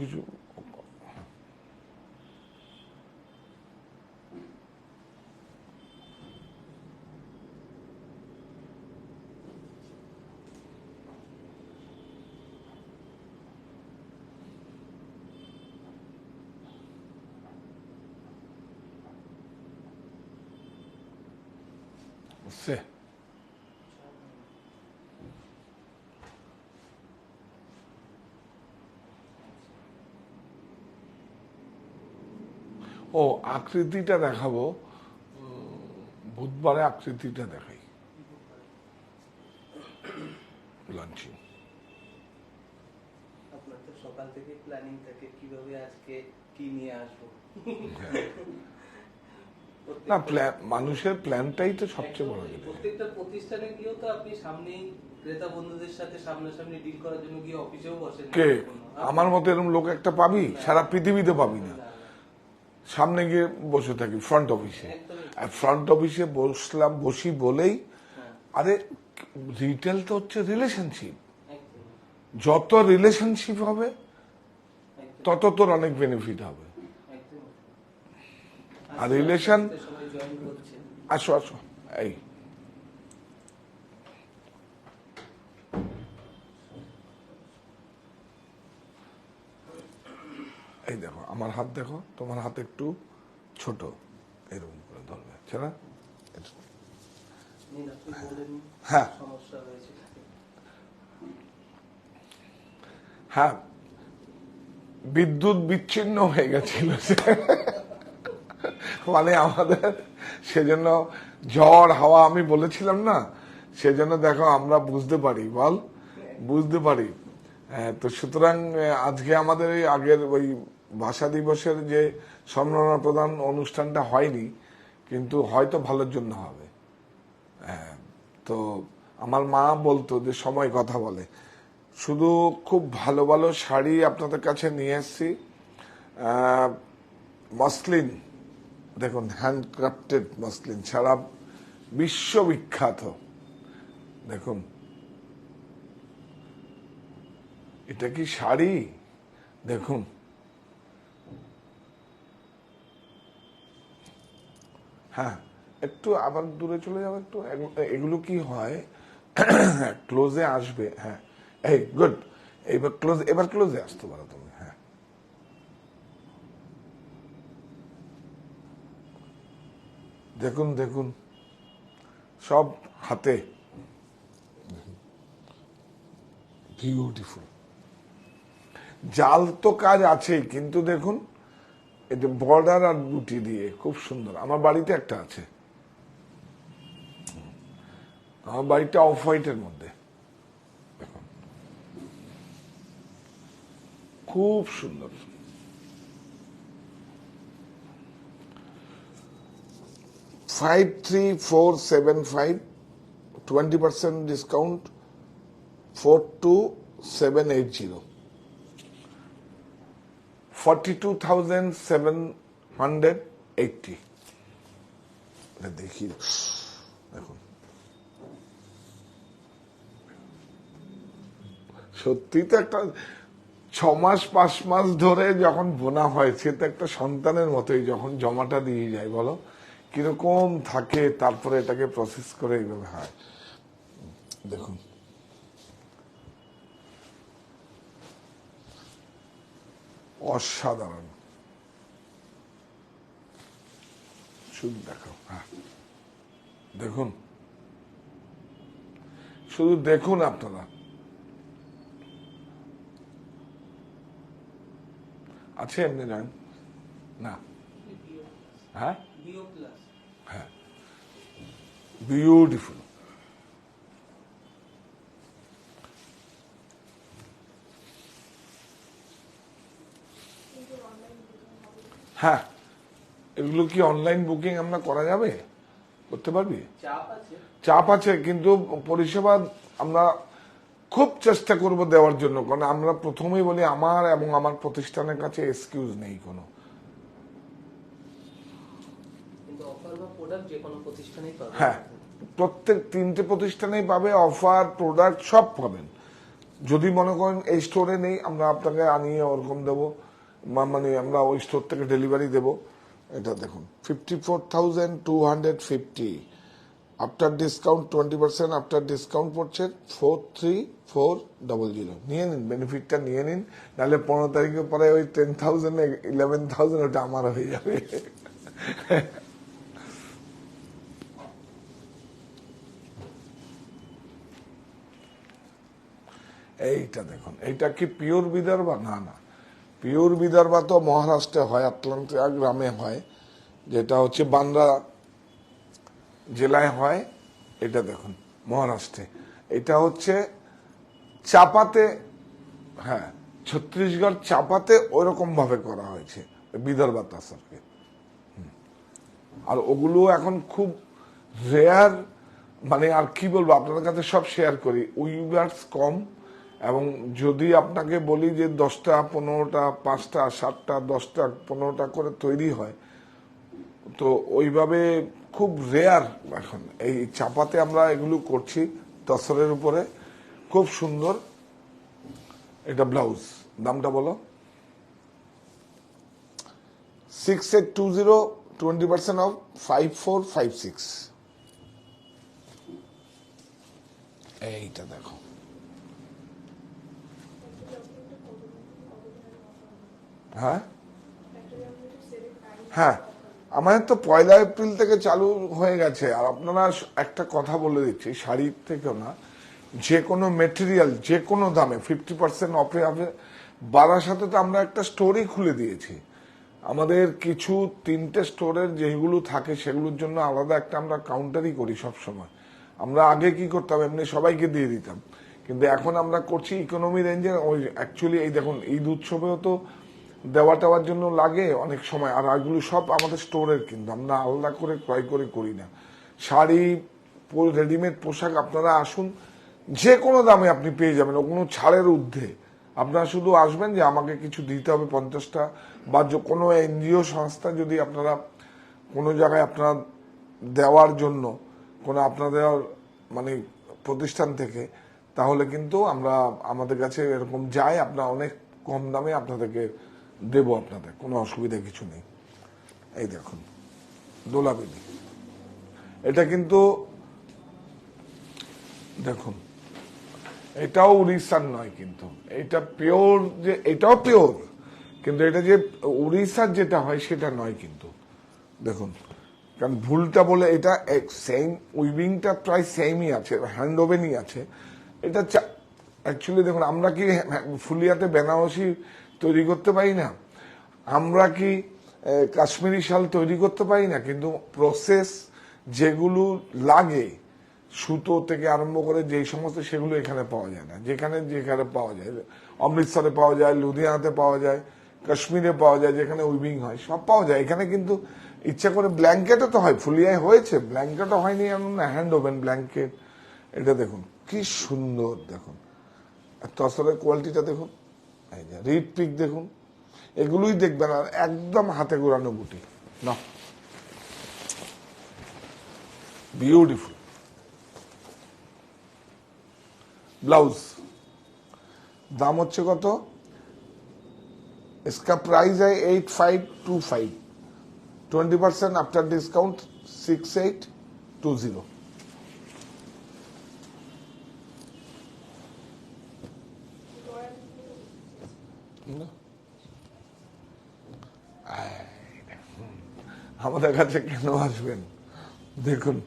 কিছু বুঝছে। ও আকৃতিটা দেখাবো, বুধবারে আকৃতিটা দেখাই লঞ্চিং। আপনার তো সকাল থেকে প্ল্যানিং থাকে কিভাবে আজকে কি নিয়ে আসবো। না, মানুষের প্ল্যানটাই তো সবচেয়ে বড় জিনিস। প্রত্যেকটা প্রতিষ্ঠানে গিয়েও তো আপনি সামনেই ক্রেতা বন্ধুদের সাথে সামনাসামনি ডিল করার জন্য গিয়ে অফিসেও বসেন। কে আমার মতো এরকম লোক একটা পাবি? সারা পৃথিবীতে পাবি না। সামনে গিয়ে বসে থাকি ফ্রন্ট অফিসে, আর ফ্রন্ট অফিসে বসি বলেই, আরে রিটেল তো হচ্ছে রিলেশনশিপ। যত রিলেশনশিপ হবে তত তোর অনেক বেনিফিট হবে। আর রিলেশন, আসো আসো, এই এই দেখো আমার হাত, দেখো তোমার হাত একটু ছোট, এরকম করে ধরবে, ছেড়া। হ্যাঁ হ্যাঁ, বিদ্যুৎ বিচ্ছিন্ন হয়ে গেছিল মানে আমাদের, সেজন্য ঝড় হাওয়া আমি বলেছিলাম না, সেজন্য দেখো আমরা বুঝতে পারি, বল বুঝতে পারি। তো সুতরাং আজকে আমাদের এই আগের ওই ভাষা দিবসের যে সম্মাননা প্রদান অনুষ্ঠানটা হয়নি, কিন্তু হয়তো ভালোর জন্য হবে। তো আমার মা বলতো যে সময় কথা বলে। শুধু খুব ভালো ভালো শাড়ি আপনাদের কাছে নিয়ে এসছি, মসলিন দেখুন, হ্যান্ডক্রাফটেড মসলিন, সারা বিশ্ববিখ্যাত। দেখুন এটা কি শাড়ি, দেখুন হ্যাঁ, একটু আবার দূরে চলে যাবে একটু। এগুলো কি হয়, ক্লোজে আসবে। হ্যাঁ, এই গুড, এইবার ক্লোজ, এবার ক্লোজে আসতে পারো তুমি। হ্যাঁ, দেখুন দেখুন সব হাতে, বিউটিফুল। জাল তো কাজ আছে, কিন্তু দেখুন এটা বর্ডার আর বুটি দিয়ে খুব সুন্দর। আমার বাড়িতে একটা আছে, আমার বাড়িটা অফ হোয়াইটের মধ্যে, দেখুন খুব সুন্দর। 53475, 20% ডিসকাউন্ট, 42780, 42,780। দেখি দেখুন, সত্যি তো একটা 6 মাস 5 মাস ধরে যখন বোনা হয়, সে তো একটা সন্তানের মতোই। যখন জমাটা দিয়ে যায়, বলো কিরকম থাকে, তারপরে এটাকে প্রসেস করে এইভাবে হয়। দেখুন অসাধারণ, শুধু দেখো। হ্যাঁ দেখুন, শুধু দেখুন আপনারা। আছে এমনি জান না? হ্যাঁ হ্যাঁ, বিউটিফুল। হ্যাঁ, এগুলো কি অনলাইন বুকিং আমরা করা যাবে? করতে পারবি? চাপ আছে, কিন্তু পরিষেবা আমরা খুব চেষ্টা করব দেওয়ার জন্য। কারণ আমরা প্রথমেই বলি, আমার এবং আমার প্রতিষ্ঠানের কাছে এক্সকিউজ নেই কোনো। হ্যাঁ, প্রত্যেক 3টে প্রতিষ্ঠানেই পাবে, অফার প্রোডাক্ট সব পাবেন। যদি মনে করেন এই স্টোরে নেই, আমরা আপনাকে আনিয়ে ওরকম দেবো, মানে আমরা ওই স্টোর থেকে ডেলিভারি দেব। এটা দেখুন 54,250, আফটার ডিসকাউন্ট 20%, আফটার ডিসকাউন্ট পড়ছে 43,400। নিয়ে নিন, বেনিফিটটা নিয়ে নিন, নাহলে 15 তারিখের পরে ওই 10,000 11,000 ওটা আমার হয়ে যাবে। এইটা দেখুন, এইটা কি পিওর বিদর্ভা? না না, পিওর বিদর্ভা তো মহারাষ্ট্রে হয়, আটলান্টিয়া গ্রামে হয়, যেটা হচ্ছে বান্দ্রা জেলায় হয়। এটা দেখুন মহারাষ্ট্রে, এটা হচ্ছে চাপাতে, হ্যাঁ ছত্তিশগড় চাপাতে ওইরকম ভাবে করা হয়েছে বিদর্ভা তাসারকে। আর ওগুলো এখন খুব রেয়ার, মানে আর কি বলবো আপনাদের কাছে সব শেয়ার করি, উইভার্স কম। এবং যদি আপনাকে বলি যে 10টা 15টা 5টা 7টা 10টা 15টা করে তৈরি হয়, তো ওইভাবে খুব রেয়ার এখন। এই চাপাতে আমরা এগুলো করছি তসরের উপরে, খুব সুন্দর। এটা ব্লাউজ, দামটা বলো। 6820, 20% অফ 5456। এইটা দেখো, হ্যাঁ হ্যাঁ, আমাদের তো 1 এপ্রিল থেকে চালু হয়ে গেছে। আর আপনারা একটা কথা বলে দিচ্ছি, শাড়ির থেকেও না, যে কোনো মেটেরিয়াল যে কোনো দামে 50% অফে হবে। বারাসাতে তো আমরা একটা স্টোরই খুলে দিয়েছি। আমাদের কিছু 3টে স্টোরের যেগুলো থাকে সেগুলোর জন্য আলাদা একটা আমরা কাউন্টারই করি সব সময়। আমরা আগে কি করতাম, এমনি সবাইকে দিয়ে দিতাম, কিন্তু এখন আমরা করছি ইকোনমি রেঞ্জের। ওই অ্যাকচুয়ালি এই দেখুন, ঈদ উৎসবেও তো দেওয়া টেওয়ার জন্য লাগে অনেক সময়, আর এগুলো সব আমাদের স্টোরের, কিন্তু আমরা আলাদা করে ক্রয় করে করি না। শাড়ি, রেডিমেড পোশাক আপনারা আসুন, যে কোনো দামে আপনি পেয়ে যাবেন, ও কোনো ছাড়ের ঊর্ধ্বে। আপনারা শুধু আসবেন যে আমাকে কিছু দিতে হবে 50টা, বা কোনো এনজিও সংস্থা যদি আপনারা কোনো জায়গায় আপনারা দেওয়ার জন্য কোনো আপনাদের মানে প্রতিষ্ঠান থেকে, তাহলে কিন্তু আমরা আমাদের কাছে এরকম যাই, আপনার অনেক কম দামে আপনাদেরকে দেব, আপনাদের কোনো অসুবিধা কিছু নেই। এই দেখুন দোলাবেলি, এটা কিন্তু দেখুন, এটাও উড়িষ্যার নয় কিন্তু, এটা পিওর, যে এটাও পিওর, কিন্তু এটা যে উড়িষ্যার যেটা হয় সেটা নয় কিন্তু। দেখুন, কারণ ভুলটা বলে, এটা সেম উইভিংটা প্রায় সেমই আছে, হ্যান্ড ওভেনই আছে। এটা অ্যাকচুয়ালি দেখুন, আমরা কি ফুলিয়াতে বেনারসি তৈরি করতে পারি না? আমরা কি কাশ্মীরি শাল তৈরি করতে পারি না? কিন্তু প্রসেস যেগুলো লাগে, সুতো থেকে আরম্ভ করে যেই সমস্ত, সেগুলো এখানে পাওয়া যায় না। যেখানে যেখানে পাওয়া যায়, অমৃতসরে পাওয়া যায়, লুধিয়ানাতে পাওয়া যায়, কাশ্মীরে পাওয়া যায়, যেখানে উইভিং হয় সব পাওয়া যায়। এখানে কিন্তু ইচ্ছা করে ব্ল্যাঙ্কেটও তো হয়, ফুলিয়ায় হয়েছে, ব্ল্যাঙ্কেটও হয়নি এমন না, হ্যান্ড ওভেন ব্ল্যাঙ্কেট। এটা দেখুন কি সুন্দর, দেখুন তসরের কোয়ালিটিটা দেখুন, এই যে রিড পিক দেখুন, এগুলোই দেখবেন। আর একদম হাতে গোড়ানো বুটি, না বিউটিফুল ব্লাউজ। দাম হচ্ছে কত? इसका प्राइस है 8525, 20% आफ्टर डिस्काउंट 6820। আমাদের কাছে কেন আসবেন? দেখুন,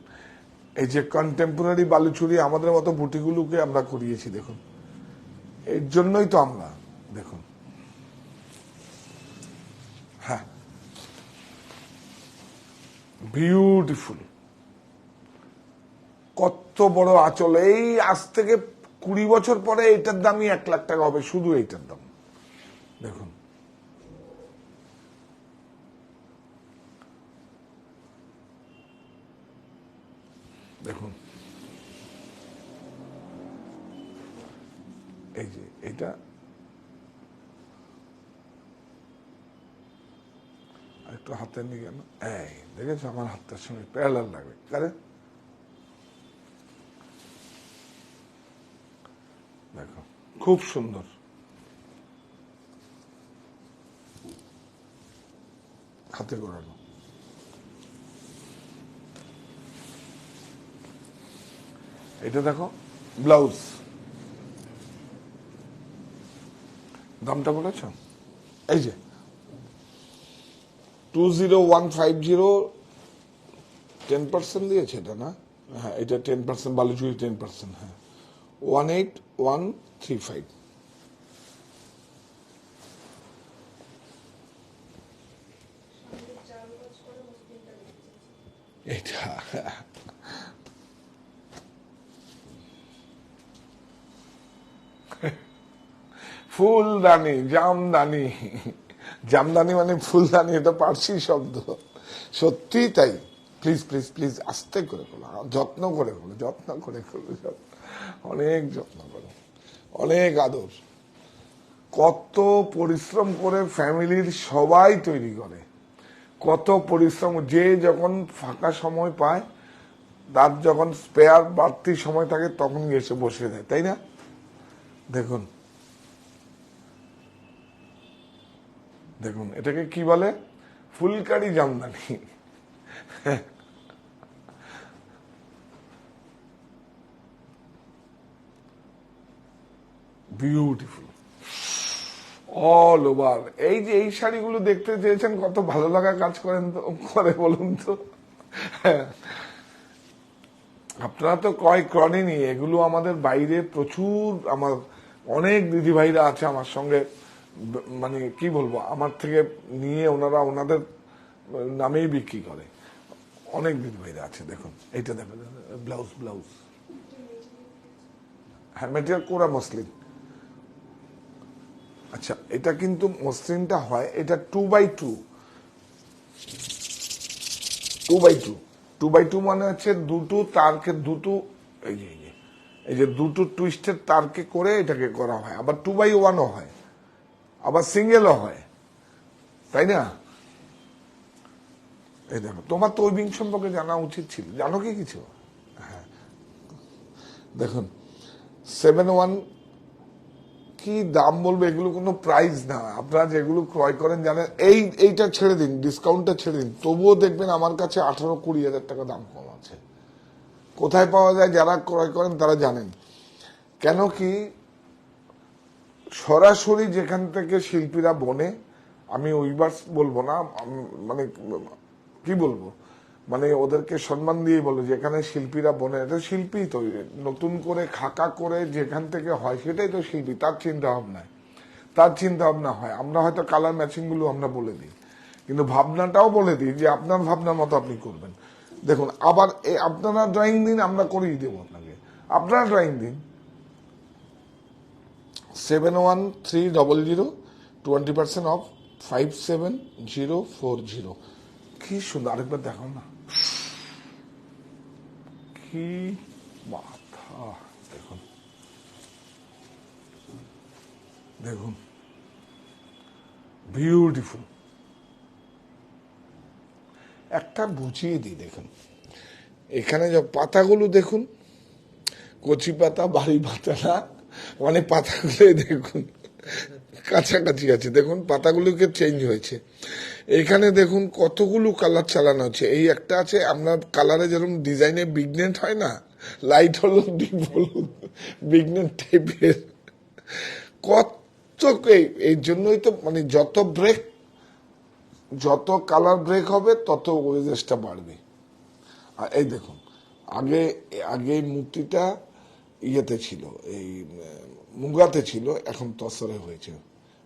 এই যে কন্টেম্পোরারি বালুচুরি, আমাদের মতো বুটিগুলোকে আমরা করিয়েছি, দেখুন এর জন্যই তো আমরা। দেখুন, হ্যাঁ বিউটিফুল, কত বড় আঁচল। এই আজ থেকে 20 বছর পরে এটার দামই 1 লাখ টাকা হবে, শুধু এইটার দাম। দেখুন, দেখুন এই যে এটা একটু হাতে নিয়ে গেল, এই দেখেছো আমার হাতটার সঙ্গে প্যারালাল লাগবে, কারে দেখো খুব সুন্দর। হাতে করানো। এটা দেখো ব্লাউজ, দামটা বলেছ, এই যে 20150, 10% দিয়েছে এটা না? হ্যাঁ, এটা 10%, বালুচুরি 10%, হ্যাঁ, 18135। এটা ফুলদানি, জামদানি, জামদানি মানে ফুলদানি, এটা পার্সি শব্দ। সত্যি তাই। প্লিজ প্লিজ প্লিজ আস্তে করে বলো, যত্ন করে বলো, যত্ন করে বলো, অনেক যত্ন করো, অনেক আদর। কত পরিশ্রম করে ফ্যামিলির সবাই তৈরি করে, কত পরিশ্রম। যে যখন ফাঁকা সময় পায়, তার যখন স্পেয়ার বাড়তি সময় থাকে, তখন এসে বসে দেয়, তাই না? দেখুন দেখুন, এটাকে কি বলে? Phulkari Jamdani. Beautiful all over. এই যে এই শাড়িগুলো দেখতে চেয়েছেন, কত ভালো লাগা কাজ করেন তো, করে বলুন তো। আপনারা তো ক্রয় করেনি এগুলো, আমাদের বাইরে প্রচুর, আমার অনেক দিদি ভাইরা আছে আমার সঙ্গে, মানে কি বলবো, আমার থেকে নিয়ে ওনারা ওনাদের নামেই বিক্রি করে, অনেক দিদি ভাইরা আছে। দেখুন এইটা দেখুন, ব্লাউজ, ব্লাউজ, হ্যাঁ, মেটেরিয়াল কোরা মসলিন। আচ্ছা, এটা কিন্তু মসলিনটা হয়, এটা 2x2, 2x2, 2x2 মানে হচ্ছে দুটো তারকে, দুটো এই যে এই যে দুটো টুইস্টের তারকে করে এটাকে করা হয়। আবার 2x1ও হয়, আবার সিঙ্গেলও হয়, তাই না? এই দেখো, তোমার তো উইভিং সম্পর্কে জানা উচিত ছিল, জানো কি কিছু? হ্যাঁ, দেখুন 7-1, কি দাম বলবো, এগুলো কোনো প্রাইস না। আপনারা যেগুলো ক্রয় করেন জানেন, এইটা ছেড়ে দিন, ডিসকাউন্টটা ছেড়ে দিন, তবুও দেখবেন আমার কাছে 18-20 হাজার টাকা দাম কম আছে। কোথায় পাওয়া যায়? যারা ক্রয় করেন তারা জানেন। কেন কি, সরাসরি যেখান থেকে শিল্পীরা বনে, আমি উইভার্স বলবো না, মানে কি বলবো, মানে ওদেরকে সম্মান দিয়ে বলো, যেখানে শিল্পীরা বনে, এটা শিল্পী তৈরি, নতুন করে খাকা করে যেখান থেকে হয়, সেটাই তো শিল্পী। তার চিন্তা ভাবনায়, তার চিন্তা ভাবনা হয়। আমরা হয়তো কালার ম্যাচিং গুলো আমরা বলে দিই, কিন্তু ভাবনাটাও বলে দিই যে আপনার ভাবনার মতো আপনি করবেন। দেখুন, আবার আপনারা ড্রয়িং দিন, আমরা করিয়ে দেবো আপনাকে, আপনারা ড্রয়িং দিন। 71300, 20% অফ, 57040। কি সুন্দর, আরেকবার দেখাও না, কি মাথা। দেখুন দেখুন, বিউটিফুল। একটা বুঝিয়ে দিই, দেখুন এখানে যে পাতাগুলো দেখুন, কচি পাতা, বাড়ি পাতা না, মানে পাতাগুলো দেখুন কাছাকাছি আছে। দেখুন পাতাগুলোকে চেঞ্জ হয়েছে। এখানে দেখুন কতগুলো কালার চালানো হচ্ছে। এই একটা আছে, আমরা কালারে যেরকম ডিজাইনে বিগনেট হয় না, লাইট হলুদ, ডিপ হলুদ, বিগনেট টাইপের কত। এই জন্যই তো, মানে যত ব্রেক, যত কালার ব্রেক হবে, তত ওয়েজেসটা বাড়বে। আর এই দেখুন, আগে আগে এই মূর্তিটা ইয়েতে ছিল, এই মুগাতে ছিল, এখন তসরে হয়েছে।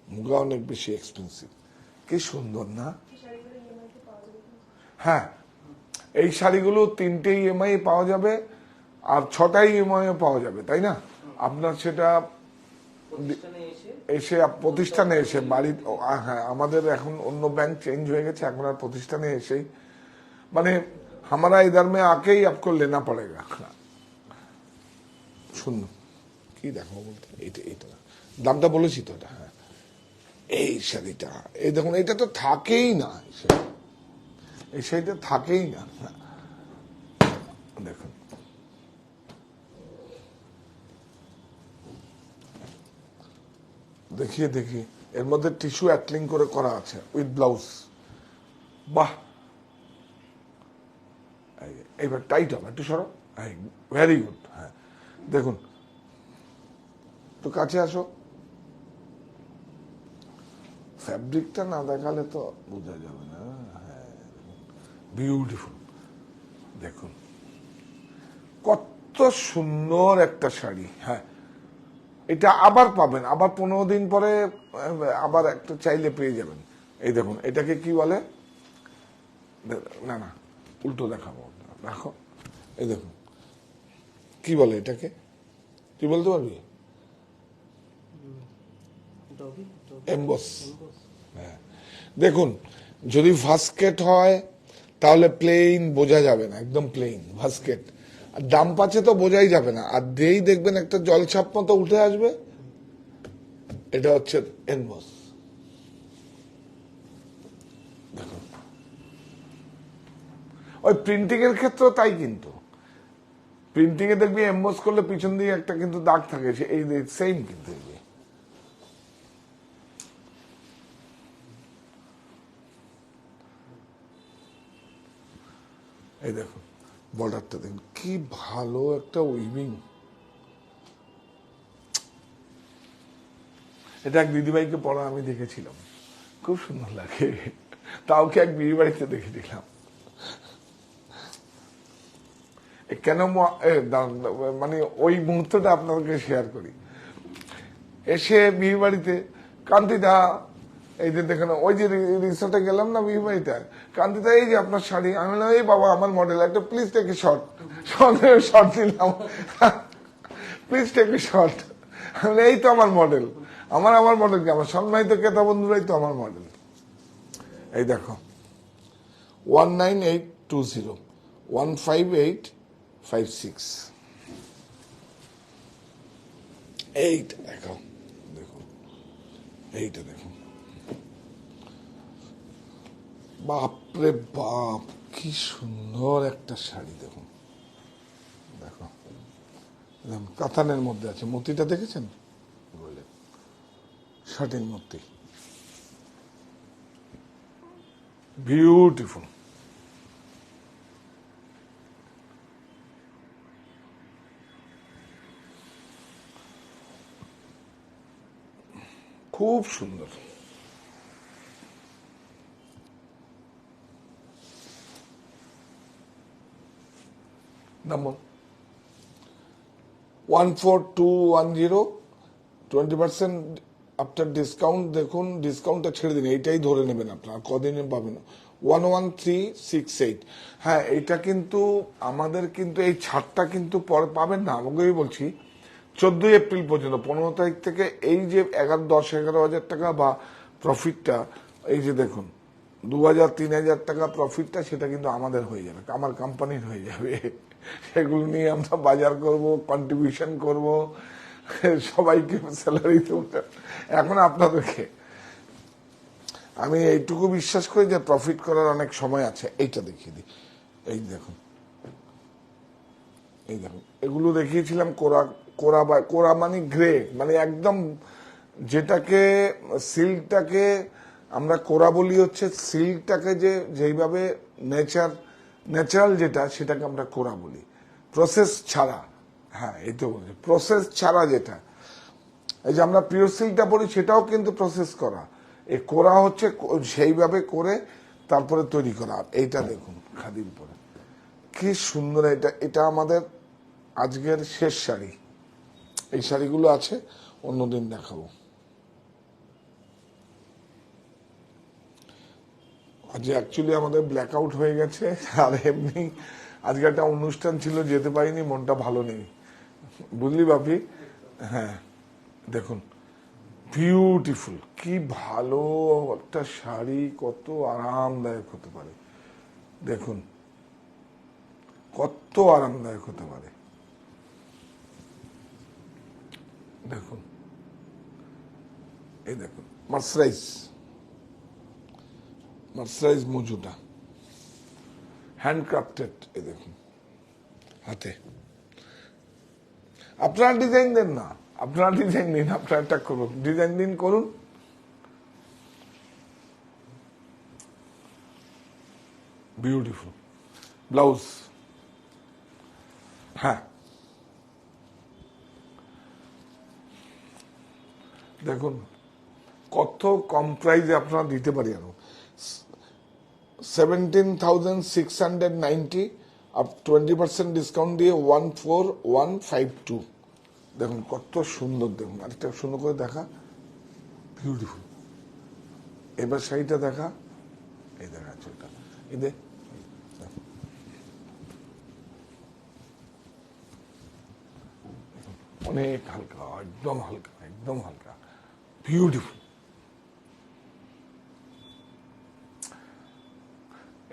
মুগা অনেক বেশি এক্সপেন্সিভ। কি সুন্দর না? হ্যাঁ, এই শাড়িগুলো 3টে ইএমআই পাওয়া যাবে, আর 6টাই ইএমআই পাওয়া যাবে, তাই না? আপনার সেটা এসে প্রতিষ্ঠানে এসে বাড়ি, হ্যাঁ, আমাদের এখন অন্য ব্যাংক চেঞ্জ হয়ে গেছে, এখন আর প্রতিষ্ঠানে এসেই, মানে हमारा इधर में आके ही आपको लेना पड़ेगा। শুনুন, কি দেখো বলতে, এইটা দামটা বলেছি তো, এটা হ্যাঁ, এই শাড়িটা, এই দেখুন, এটা তো থাকেই না, এই শাড়িটা থাকেই না। দেখুন দেখিয়ে দেখি, এর মধ্যে টিস্যু অ্যাটলিং করে করা আছে উইথ ব্লাউজ। বাহ, এইবার টাইট হবে, একটু সরো। Very good. হ্যাঁ দেখুন, একটু কাছে আসো। ফ্যাব্রিকটা না দেখালে তো বোঝা যাবে না। হ্যাঁ, বিউটিফুল। দেখুন কত সুন্দর একটা শাড়ি। হ্যাঁ, এটা আবার পাবেন, আবার 15 দিন পরে আবার একটা চাইলে পেয়ে যাবেন। এই দেখুন, এটাকে কি বলে, না না উল্টো দেখাবো, দেখো। এই দেখুন কি বলে এটাকে, কি বলতে পারবি? এমবস। হ্যাঁ দেখুন, যদি ভাস্কেট হয় তাহলে প্লেন বোঝা যাবে না, একদম প্লেন ভাস্কেট। আর দাম পাচ্ছে তো বোঝাই যাবে না, আর দিয়েই দেখবেন একটা জলছাপ মতো উঠে আসবে। এটা হচ্ছে এমবস। দেখুন, ওই প্রিন্টিং এর ক্ষেত্রে তাই, কিন্তু প্রিন্টিং এ দেখবি এমবস করলে পিছন দিয়ে একটা কিন্তু দাগ থাকে, এই সেম কিন্তু। এই দেখুন বর্ডারটা দেখুন, কি ভালো একটা উইভিং। এটা এক দিদিভাইকে পড়া আমি দেখেছিলাম, খুব সুন্দর লাগে। তাও কি এক বিয়ে বাড়িতে দেখেছিলাম। কেন মানে ওই মুহূর্তটা আপনাদেরকে শেয়ার করি। এসে বিয়ে বাড়িতে কান্তিদা, এই যে দেখেন, ওই যে রিসোর্টে গেলাম না বিয়ে বাড়িতে, কান্তিদা এই যে আপনার শাড়ি। আমি বললাম এই বাবা আমার মডেল, একটা please take a shot. Shot নিলাম, প্লিজ টেক এ শর্ট। এই তো আমার মডেল, আমার মডেল কি, আমার সম্মানিত ক্রেতা বন্ধুরাই তো আমার মডেল। এই দেখো 19820 15856। এইটা দেখো, দেখুন এইটা দেখুন, বাপরে বাপ কি সুন্দর একটা শাড়ি। দেখুন দেখো, কাতানের মধ্যে আছে, মতিটা দেখেছেন, বলে শার্টের মতি, বিউটিফুল। খুব সুন্দর। Number 14210, 20% after discount. দেখুন ডিসকাউন্টটা ছেড়ে দিন, এইটাই ধরে নেবেন আপনারা, কদিনে পাবেন। 11368। হ্যাঁ, এইটা কিন্তু আমাদের কিন্তু এই ছাড়টা কিন্তু পরে পাবেন না, আমাকেই বলছি 14 এপ্রিল পর্যন্ত, 15 তারিখ থেকে এই যে 10-11 হাজার টাকা বা প্রফিটটা, এই যে দেখুন 2000-3000 টাকা প্রফিটটা, সেটা কিন্তু আমাদের হয়ে যাবে, আমার কোম্পানির হয়ে যাবে। সেগুলো নিয়ে আমরা বাজার করব, কন্ট্রিবিউশন করব, সবাইকে স্যালারি দেবো। এখন আপনাদেরকে আমি এইটুকু বিশ্বাস করি যে প্রফিট করার অনেক সময় আছে। এইটা দেখিয়ে দিই, এই দেখুন, এই দেখুন, এগুলো দেখিয়েছিলাম কোরা, কোরা বা কোরা মানে গ্রে, মানে একদম যেটাকে সিল্কটাকে আমরা কোরা বলি, হচ্ছে সিল্কটাকে যে যেইভাবে ন্যাচারাল যেটা, সেটাকে আমরা কোরা বলি, প্রসেস ছাড়া। হ্যাঁ, এই তো বলছি প্রসেস ছাড়া যেটা, এই যে আমরা পিওর সিল্কটা বলি, সেটাও কিন্তু প্রসেস করা। এই কোরা হচ্ছে সেইভাবে করে তারপরে তৈরি করা। এইটা দেখুন খাদির পরে কি সুন্দর। এটা আমাদের আজকের শেষ শাড়ি, এই শাড়িগুলো আছে, অন্যদিন দেখাবো। আজ অ্যাকচুয়ালি আমাদের ব্ল্যাক আউট হয়ে গেছে, আর এমনি আজকে একটা অনুষ্ঠান ছিল, যেতে পারিনি, মনটা ভালো নেই, বুঝলি বাপি। হ্যাঁ দেখুন, বিউটিফুল, কি ভালো একটা শাড়ি, কত আরামদায়ক হতে পারে। দেখুন কত আরামদায়ক হতে পারে। দেখুন, এই দেখুন মার্সারাইজ মজুটা, হ্যান্ডক্রাফটেড। এই দেখুন হাতে, আপনারা ডিজাইন দেন না, আপনারা ডিজাইন দিন, আপনারা একটা করুন, ডিজাইন দিন, করুন। Beautiful blouse. হ্যাঁ, দেখুন কত কম প্রাইসে আপনারা দিতে পারি। আরো 17,690 আপ 20% ডিসকাউন্ট দিয়ে 14,152। দেখুন কত সুন্দর, দেখুন আরেকটা সুন্দর করে দেখা, বিউটিফুল। এবার শাড়িটা দেখা, এই দেখা চোখটা, এই দে, অনেক হালকা, একদম হালকা, একদম হালকা, বিউটিফুল।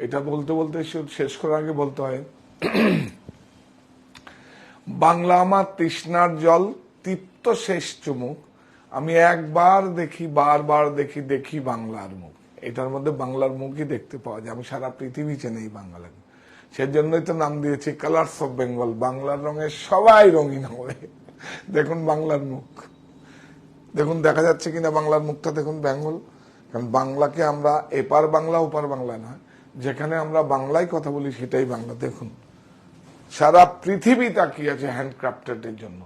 এটা বলতে বলতে শেষ করার আগে বলতে হয়, বাংলা আমার তৃষ্ণার জল, তৃপ্ত শেষ চুমুক, আমি একবার দেখি, বারবার দেখি, দেখি বাংলার মুখ। এটার মধ্যে বাংলার মুখই দেখতে পাওয়া যায়। আমি সারা পৃথিবী চেনে এই বাংলাকে, সেজন্যই তো নাম দিয়েছি কালার্স অফ বেঙ্গল। বাংলার রঙে সবাই রঙিন হবে। দেখুন বাংলার মুখ, দেখুন দেখা যাচ্ছে কিনা বাংলার মুখটা, দেখুন বেঙ্গল। কারণ বাংলাকে আমরা এপার বাংলা ওপার বাংলা না, যেখানে আমরা বাংলায় কথা বলি সেটাই বাংলা। দেখুন সারা পৃথিবী তাকিয়ে আছে হ্যান্ডক্রাফটেড এর জন্য।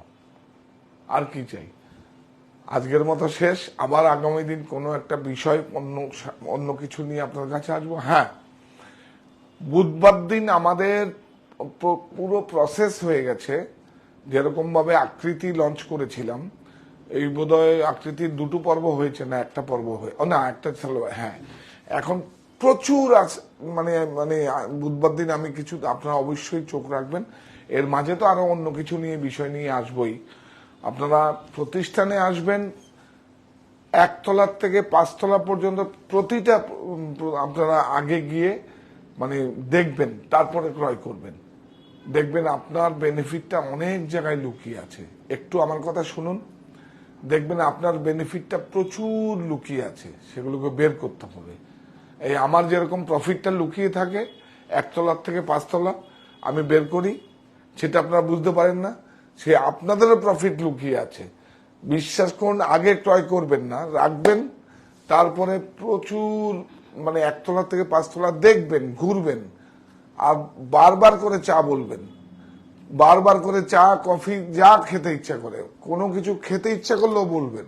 আর কি চাই? আজকের মতো শেষ। আবার আগামী দিন কোনো একটা বিষয়, অন্য কিছু নিয়ে আপনার কাছে আসবো। হ্যাঁ, বুধবার দিন আমাদের পুরো প্রসেস হয়ে গেছে। যেরকম ভাবে আকৃতি লঞ্চ করেছিলাম, এই বোধহয় আকৃতির দুটো পর্ব হয়েছে, না একটা পর্ব হয়ে, না একটা ছিল। হ্যাঁ, এখন প্রচুর মানে মানে বুধবার দিন আমি কিছু, আপনারা অবশ্যই চোখ রাখবেন। এর মাঝে তো আরো অন্য কিছু নিয়ে, বিষয় নিয়ে আসবই। আপনারা প্রতিষ্ঠানে আসবেন, 1 তলার থেকে 5 তলা পর্যন্ত প্রতিটা আপনারা আগে গিয়ে মানে দেখবেন, তারপরে ক্রয় করবেন। দেখবেন আপনার বেনিফিটটা অনেক জায়গায় লুকিয়ে আছে। একটু আমার কথা শুনুন, দেখবেন আপনার বেনিফিটটা প্রচুর লুকিয়ে আছে, সেগুলোকে বের করতে হবে। এই আমার যেরকম প্রফিটটা লুকিয়ে থাকে 1 তলার থেকে 5 তলা, আমি বের করি, সেটা আপনারা বুঝতে পারেন না। সে আপনাদেরও প্রফিট লুকিয়ে আছে। বিশ্বাস করুন, আগে ক্রয় করবেন না, রাখবেন, তারপরে প্রচুর মানে 1 তলা থেকে 5 তলা দেখবেন, ঘুরবেন, আর বারবার করে চা বলবেন, বারবার করে চা কফি যা খেতে ইচ্ছা করে, কোনো কিছু খেতে ইচ্ছা করলেও বলবেন,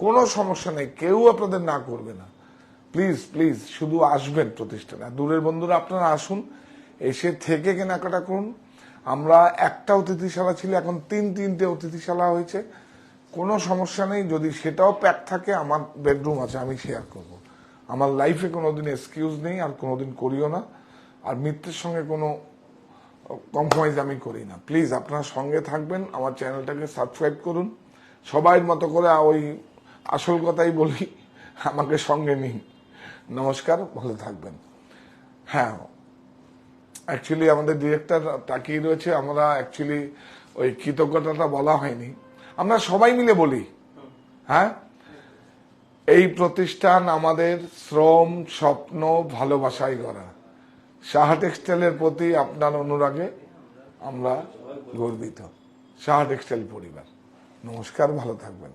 কোনো সমস্যা নেই, কেউ আপনাদের না করবে না। প্লিজ প্লিজ শুধু আসবেন প্রতিষ্ঠানে। দূরের বন্ধুরা আপনারা আসুন, এসে থেকে কেনাকাটা করুন। আমরা একটা অতিথিশালা ছিল, এখন 3-3টে অতিথিশালা হয়েছে। কোনো সমস্যা নেই, যদি সেটাও প্যাক থাকে, আমার বেডরুম আছে, আমি শেয়ার করব। আমার লাইফে কোনোদিন এক্সকিউজ নেই, আর কোনোদিন করিও না। আর মিত্রের সঙ্গে কোনো কম্প্রোমাইজ আমি করি না। প্লিজ আপনারা সঙ্গে থাকবেন, আমার চ্যানেলটাকে সাবস্ক্রাইব করুন। সবাই মতো করে ওই আসল কথাই বলি, আমাকে সঙ্গে নিন। নমস্কার, ভালো থাকবেন। হ্যাঁ, অ্যাকচুয়ালি আমাদের ডিরেক্টর তাকিয়ে রয়েছে, আমরা অ্যাকচুয়ালি ওই কৃতজ্ঞতাটা বলা হয়নি, আমরা সবাই মিলে বলি। হ্যাঁ, এই প্রতিষ্ঠান আমাদের শ্রম, স্বপ্ন, ভালোবাসায় গড়া। সাহা টেক্সটাইলের প্রতি আপনার অনুরাগে আমরা গর্বিত। সাহা টেক্সটাইল পরিবার। নমস্কার, ভালো থাকবেন।